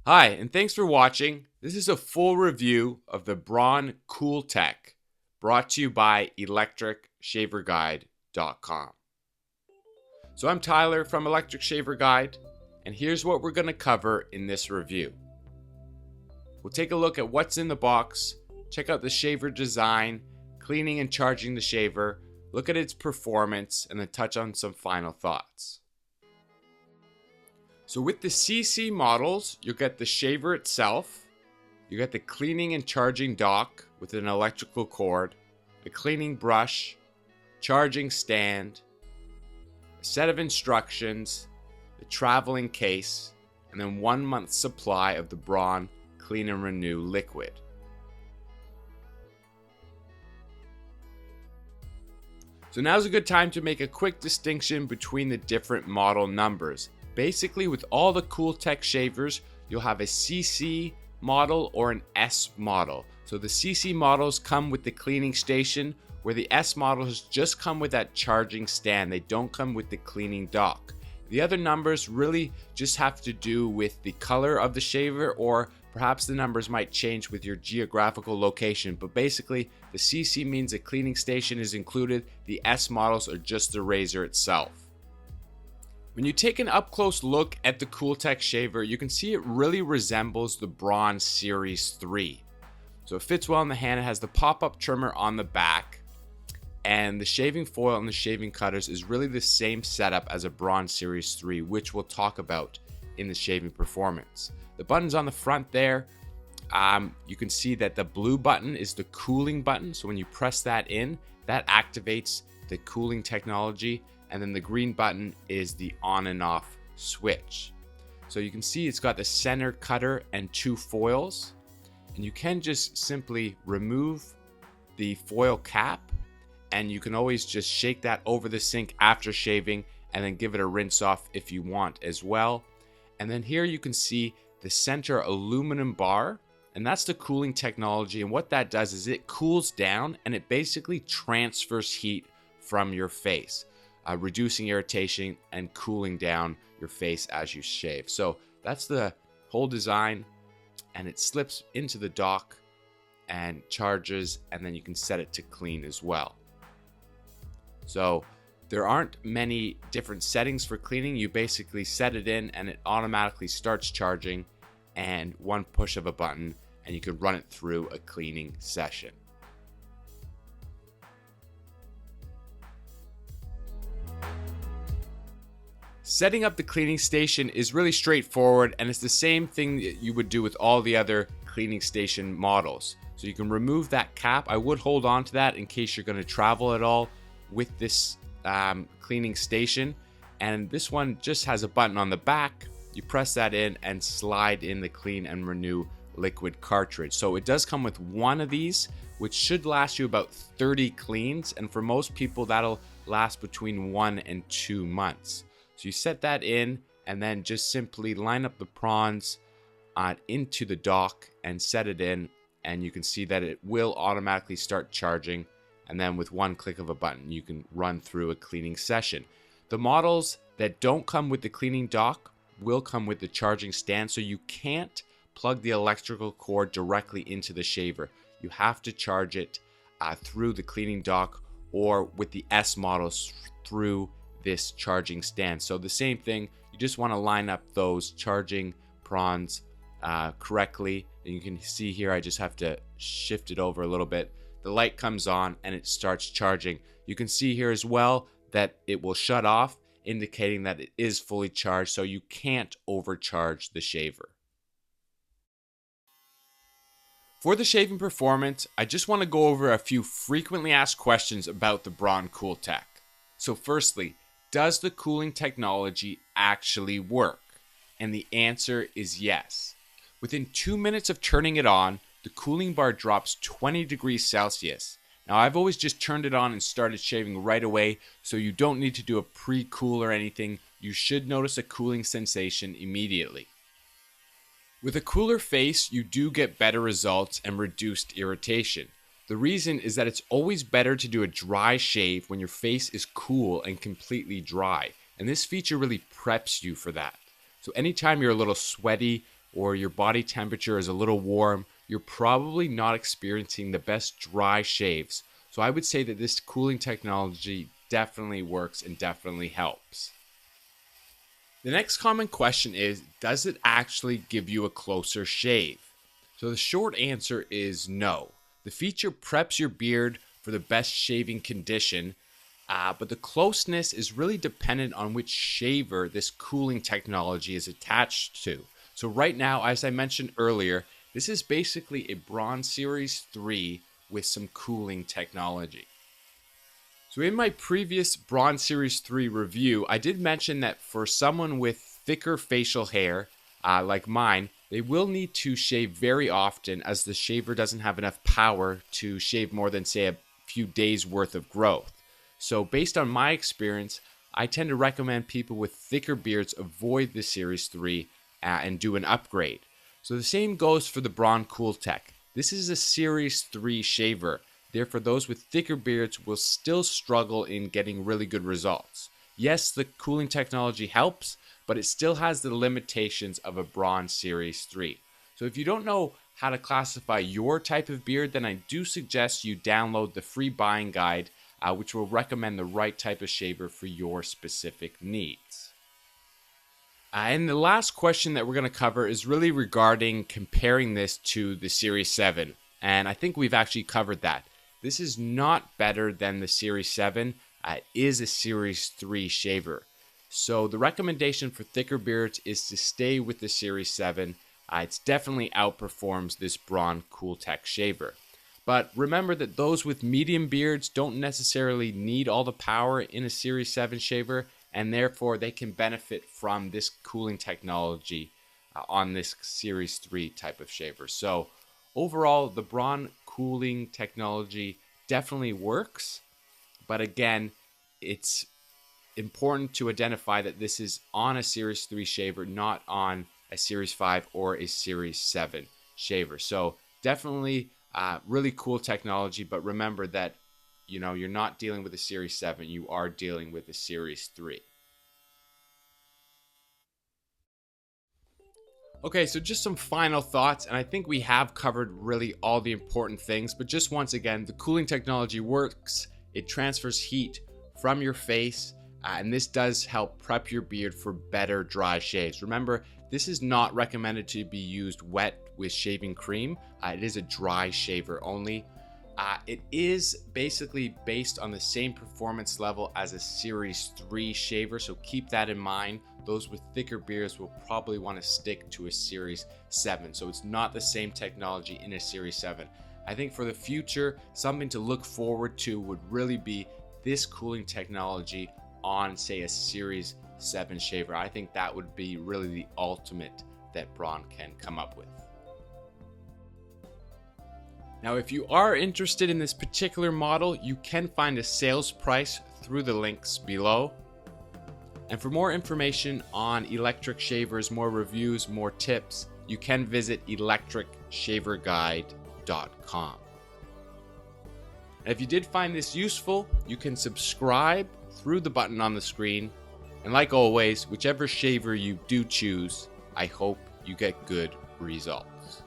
Hi, and thanks for watching. This is a full review of the Braun CoolTec, brought to you by electricshaverguide.com. So I'm Tyler from Electric Shaver Guide, and here's what we're going to cover in this review. We'll take a look at what's in the box, check out the shaver design, cleaning and charging the shaver, look at its performance, and then touch on some final thoughts. So with the CC models, you'll get the shaver itself, you get the cleaning and charging dock with an electrical cord, a cleaning brush, charging stand, a set of instructions, the traveling case, and then 1 month's supply of the Braun Clean and Renew liquid. So now's a good time to make a quick distinction between the different model numbers. Basically, with all the CoolTec shavers, you'll have a CC model or an S model. So the CC models come with the cleaning station, where the S models just come with that charging stand. They don't come with the cleaning dock. The other numbers really just have to do with the color of the shaver, or perhaps the numbers might change with your geographical location. But basically, the CC means a cleaning station is included. The S models are just the razor itself. When you take an up-close look at the CoolTec shaver, you can see it really resembles the Braun Series 3. So it fits well in the hand. It has the pop-up trimmer on the back, and the shaving foil and the shaving cutters is really the same setup as a Braun Series 3, which we'll talk about in the shaving performance. The buttons on the front there, you can see that the blue button is the cooling button. So when you press that in, that activates the cooling technology. And then the green button is the on and off switch. So you can see it's got the center cutter and 2 foils. And you can just simply remove the foil cap, and you can always just shake that over the sink after shaving and then give it a rinse off if you want as well. And then here you can see the center aluminum bar, and that's the cooling technology. And what that does is it cools down and it basically transfers heat from your face. Reducing irritation and cooling down your face as you shave. So that's the whole design, and it slips into the dock and charges, and then you can set it to clean as well. So there aren't many different settings for cleaning. You basically set it in and it automatically starts charging, and one push of a button and you can run it through a cleaning session. Setting up the cleaning station is really straightforward, and it's the same thing that you would do with all the other cleaning station models. So you can remove that cap. I would hold on to that in case you're going to travel at all with this cleaning station. And this one just has a button on the back. You press that in and slide in the Clean and Renew liquid cartridge. So it does come with one of these, which should last you about 30 cleans. And for most people, that'll last between 1 and 2 months. So you set that in and then just simply line up the prongs into the dock and set it in, and you can see that it will automatically start charging, and then with one click of a button you can run through a cleaning session. The models that don't come with the cleaning dock will come with the charging stand, so you can't plug the electrical cord directly into the shaver. You have to charge it through the cleaning dock, or with the S models through this charging stand. So the same thing, you just want to line up those charging prongs correctly. And you can see here I just have to shift it over a little bit. The light comes on and it starts charging. You can see here as well that it will shut off, indicating that it is fully charged, so you can't overcharge the shaver. For the shaving performance, I just want to go over a few frequently asked questions about the Braun CoolTec. So firstly, does the cooling technology actually work? And the answer is yes. Within 2 minutes of turning it on, the cooling bar drops 20 degrees Celsius. Now, I've always just turned it on and started shaving right away, so you don't need to do a pre-cool or anything. You should notice a cooling sensation immediately. With a cooler face, you do get better results and reduced irritation. The reason is that it's always better to do a dry shave when your face is cool and completely dry. And this feature really preps you for that. So anytime you're a little sweaty or your body temperature is a little warm, you're probably not experiencing the best dry shaves. So I would say that this cooling technology definitely works and definitely helps. The next common question is, does it actually give you a closer shave? So the short answer is no. The feature preps your beard for the best shaving condition, but the closeness is really dependent on which shaver this cooling technology is attached to. So right now, as I mentioned earlier, this is basically a Braun Series 3 with some cooling technology. So in my previous Braun Series 3 review, I did mention that for someone with thicker facial hair, like mine, they will need to shave very often as the shaver doesn't have enough power to shave more than, say, a few days worth of growth. So based on my experience, I tend to recommend people with thicker beards avoid the Series 3 and do an upgrade. So the same goes for the Braun CoolTec. This is a Series 3 shaver. Therefore, those with thicker beards will still struggle in getting really good results. Yes, the cooling technology helps, but it still has the limitations of a Braun Series 3. So if you don't know how to classify your type of beard, then I do suggest you download the free buying guide, which will recommend the right type of shaver for your specific needs. And the last question that we're going to cover is really regarding comparing this to the Series 7. And I think we've actually covered that. This is not better than the Series 7. It is a Series 3 shaver. So the recommendation for thicker beards is to stay with the Series 7. It definitely outperforms this Braun CoolTec shaver. But remember that those with medium beards don't necessarily need all the power in a Series 7 shaver, and therefore they can benefit from this cooling technology on this Series 3 type of shaver. So overall, the Braun cooling technology definitely works, but again, it's important to identify that this is on a Series 3 shaver, not on a Series 5 or a Series 7 shaver. So definitely really cool technology, but remember that you're not dealing with a Series 7, you are dealing with a Series 3. Okay, so just some final thoughts, and I think we have covered really all the important things, but just once again, the cooling technology works. It transfers heat from your face, and this does help prep your beard for better dry shaves. Remember, this is not recommended to be used wet with shaving cream. It is a dry shaver only. It is basically based on the same performance level as a Series 3 shaver, so keep that in mind. Those with thicker beards will probably want to stick to a Series 7, so it's not the same technology in a Series 7. I think for the future, something to look forward to would really be this cooling technology on, say, a Series 7 shaver. I think that would be really the ultimate that Braun can come up with. Now, if you are interested in this particular model, you can find a sales price through the links below. And for more information on electric shavers, more reviews, more tips, you can visit electricshaverguide.com. And if you did find this useful, you can subscribe through the button on the screen. And like always, whichever shaver you do choose, I hope you get good results.